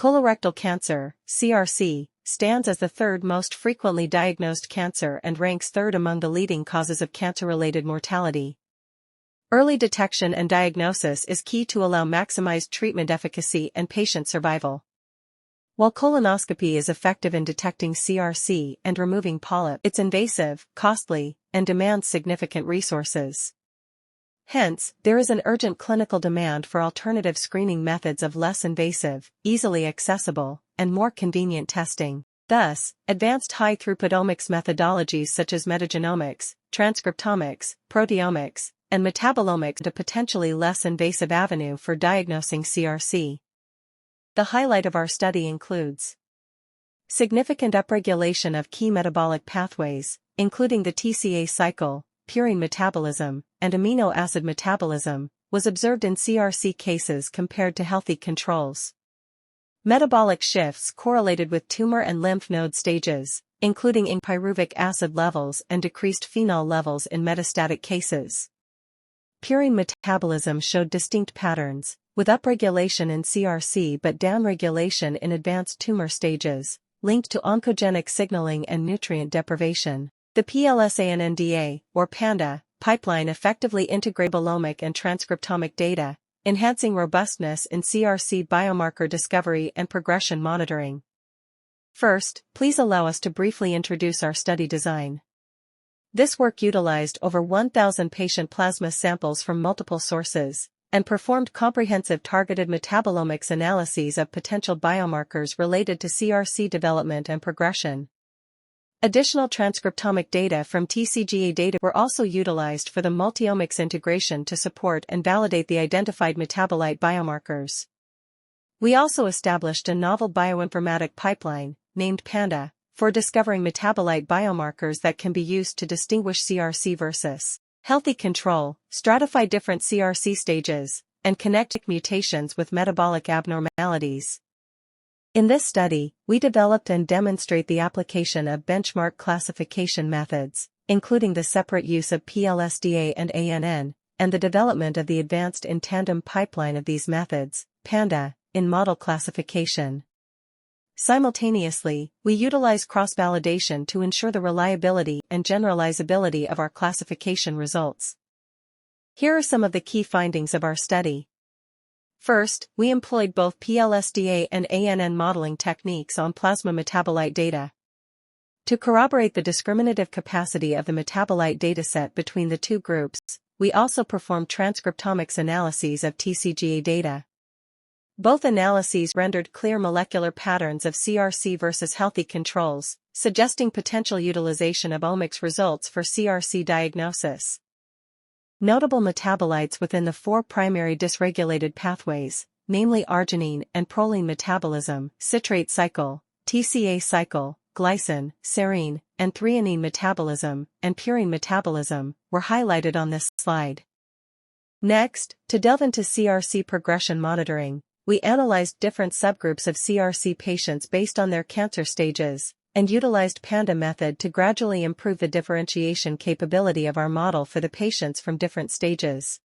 Colorectal cancer, CRC, stands as the third most frequently diagnosed cancer and ranks third among the leading causes of cancer-related mortality. Early detection and diagnosis is key to allow maximized treatment efficacy and patient survival. While colonoscopy is effective in detecting CRC and removing polyps, it's invasive, costly, and demands significant resources. Hence, there is an urgent clinical demand for alternative screening methods of less invasive, easily accessible, and more convenient testing. Thus, advanced high-throughput omics methodologies such as metagenomics, transcriptomics, proteomics, and metabolomics are a potentially less invasive avenue for diagnosing CRC. The highlight of our study includes significant upregulation of key metabolic pathways, including the TCA cycle, purine metabolism, and amino acid metabolism, was observed in CRC cases compared to healthy controls. Metabolic shifts correlated with tumor and lymph node stages, including in pyruvic acid levels and decreased phenol levels in metastatic cases. Purine metabolism showed distinct patterns, with upregulation in CRC but downregulation in advanced tumor stages, linked to oncogenic signaling and nutrient deprivation. The PLS-ANN-DA, or PANDA, pipeline effectively integrates metabolomic and transcriptomic data, enhancing robustness in CRC biomarker discovery and progression monitoring. First, please allow us to briefly introduce our study design. This work utilized over 1,000 patient plasma samples from multiple sources, and performed comprehensive targeted metabolomics analyses of potential biomarkers related to CRC development and progression. Additional transcriptomic data from TCGA data were also utilized for the multi-omics integration to support and validate the identified metabolite biomarkers. We also established a novel bioinformatic pipeline, named PANDA, for discovering metabolite biomarkers that can be used to distinguish CRC versus healthy control, stratify different CRC stages, and connect mutations with metabolic abnormalities. In this study, we developed and demonstrate the application of benchmark classification methods, including the separate use of PLS-DA and ANN, and the development of the advanced in-tandem pipeline of these methods, PANDA, in model classification. Simultaneously, we utilize cross-validation to ensure the reliability and generalizability of our classification results. Here are some of the key findings of our study. First, we employed both PLS-DA and ANN modeling techniques on plasma metabolite data. To corroborate the discriminative capacity of the metabolite dataset between the two groups, we also performed transcriptomics analyses of TCGA data. Both analyses rendered clear molecular patterns of CRC versus healthy controls, suggesting potential utilization of omics results for CRC diagnosis. Notable metabolites within the four primary dysregulated pathways, namely arginine and proline metabolism, citrate cycle, TCA cycle, glycine, serine, and threonine metabolism, and purine metabolism, were highlighted on this slide. Next, to delve into CRC progression monitoring, we analyzed different subgroups of CRC patients based on their cancer stages, and utilized PANDA method to gradually improve the differentiation capability of our model for the patients from different stages.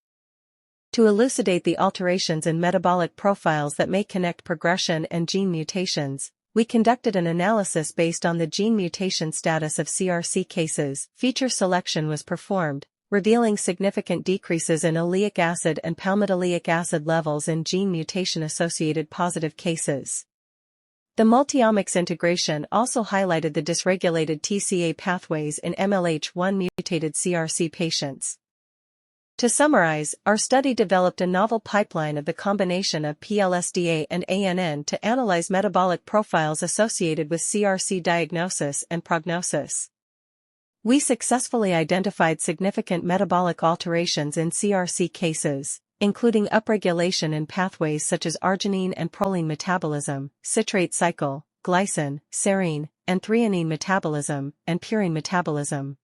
To elucidate the alterations in metabolic profiles that may connect progression and gene mutations, we conducted an analysis based on the gene mutation status of CRC cases. Feature selection was performed, revealing significant decreases in oleic acid and palmitoleic acid levels in gene mutation-associated positive cases. The multi-omics integration also highlighted the dysregulated TCA pathways in MLH1 mutated CRC patients. To summarize, our study developed a novel pipeline of the combination of PLS-DA and ANN to analyze metabolic profiles associated with CRC diagnosis and prognosis. We successfully identified significant metabolic alterations in CRC cases, including upregulation in pathways such as arginine and proline metabolism, citrate cycle, glycine, serine, and threonine metabolism, and purine metabolism.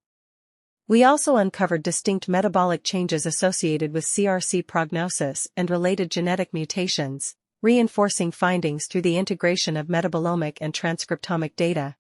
We also uncovered distinct metabolic changes associated with CRC prognosis and related genetic mutations, reinforcing findings through the integration of metabolomic and transcriptomic data.